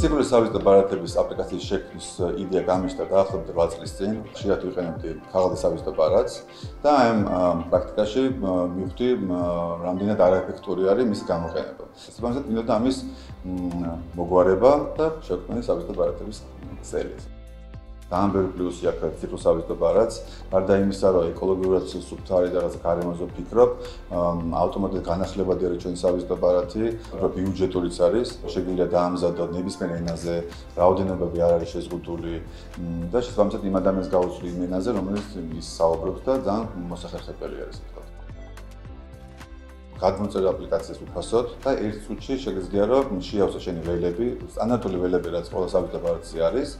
ციფრული სავიზიტო ბარათების აპლიკაციის შექმნის იდეა გამიშთა დაახლოებით 8 წლის წინ. ხშირად ვიყენებდი ქაღალდის სავიზიტო ბარათს და ამ პრაქტიკაში მივხვდი რამდენად არაეფექტური არის მისი გამოყენება. შესაბამისად, მინდოდა ამის მოგვარება და შევქმნი სავიზიტო ბარათების სერია. ძალიან ბევრი პლუსი აქვს ციფრულ სავიზიტო ბარათს, გარდა იმისა, რომ ეკოლოგიურად სუფთა არის და რაღაც გარემოზე ვფიქრობ, ავტომატურად განახლებადი არის ჩვენი სავიზიტო ბარათი, უფრო ბიუჯეტურიც არის, შეგვიძლია დაამზადოთ ნებისმიერ ენაზე, რაოდენობები არ არის შეზღუდული და შესაბამისად იმ ადამიანს გაუძლი იმ ენაზე, რომელიც ის საუბრობს და ძალიან მოსახერხებელი არის, ასე ვთქვათ. გადმოწერა აპლიკაციას უფასოდ და ერთ წუთში შეგიძლია რომ შეავსო შენი ველები, სტანდარტული ველები რაც ყველა სავიზიტო ბარათზე არის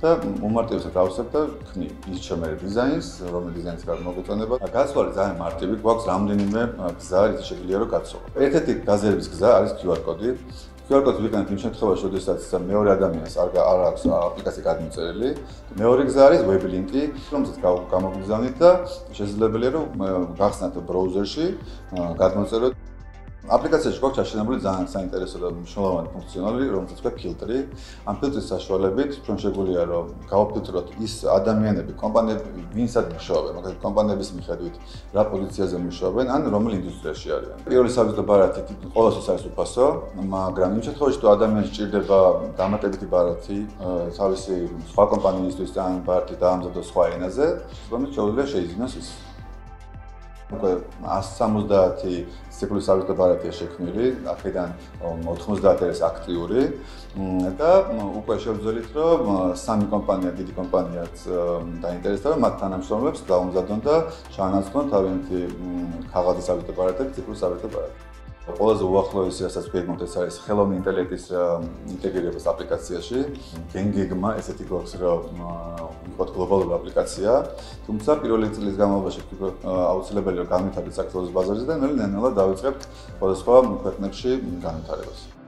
და უმარტივესად ავსებ და ხნი იზრჩევ მე დიზაინს, რომელი დიზაინის გამოგეწონება. გაცვალი ძალიან მარტივი, გვაქვს რამდენიმე გზა, რითი შეგვიძლია რომ გაცხოვო. ერთ-ერთი გაზიარების გზა არის QR კოდი. QR კოდს ვიყენებთ იმ შემთხვევაში, როდესაც მეორე ადამიანს არ აქვს აპლიკაცია გადმოწერილი. მეორე გზა არის web link-ი, რომელსაც გამოგზავნით და შესაძლებელია რომ გახსნათ ბრაუზერში, გადმოწეროთ. აპლიკაციაში გვაქვს აშენებული ძალიან საინტერესო და მნიშვნელოვანი ფუნქციონალი, რომელსაც ქვია ფილტრი. ამ ფილტრის საშუალებით ჩვენ შეგვიძლია რომ გავაფილტროთ ის ადამიანები, კომპანიები, ვინცად მუშაობენ, მაგალითად კომპანიების მიხედვით, რა პოზიციაზე მუშაობენ, ან რომელ ინდუსტრიაში არიან. პირველი სავიზიტო ბარათი ყოველთვის არის უფასო, მაგრამ იმ შემთხვევაში თუ ადამიანს სჭირდება დამატებითი ბარათი, თავისი სხვა კომპანიისთვის ან ბარათი დაამზადოს სხვა ენაზე, შესაბამისად შეუძლია შეიძინოს ის. უკვე 170 ციფრული სავიზიტო ბარათია შექმნილი, აქედან 90 არის აქტიური და უკვე შევძველით რომ 3 კომპანია, დიდი კომპანიაც დაინტერესდა რომ მათ თანამშრომლებს დაუმზადონ და ჩაანაცვლონ თავიანთი ქაღალდის სავიზიტო ბარათები ციფრულ სავიზიტო ბარათად. ყველაზე უახლოესი, რასაც გვეგმოთ, ეს არის ხელოვნური ინტელექტის ინტეგრირებას აპლიკაციაში. გენგეგმა ესეთი გვაქვს, რომ ვიყოთ გლობალური აპლიკაცია. თუმცა პირველი წლის განმავლობაში ვფიქრობ, აუცილებელია რომ განვითარდეს საქართველოს ბაზარზე და ნელ-ნელა დავიწყებთ სხვადასხვა ქვეყნებში განვითარებას.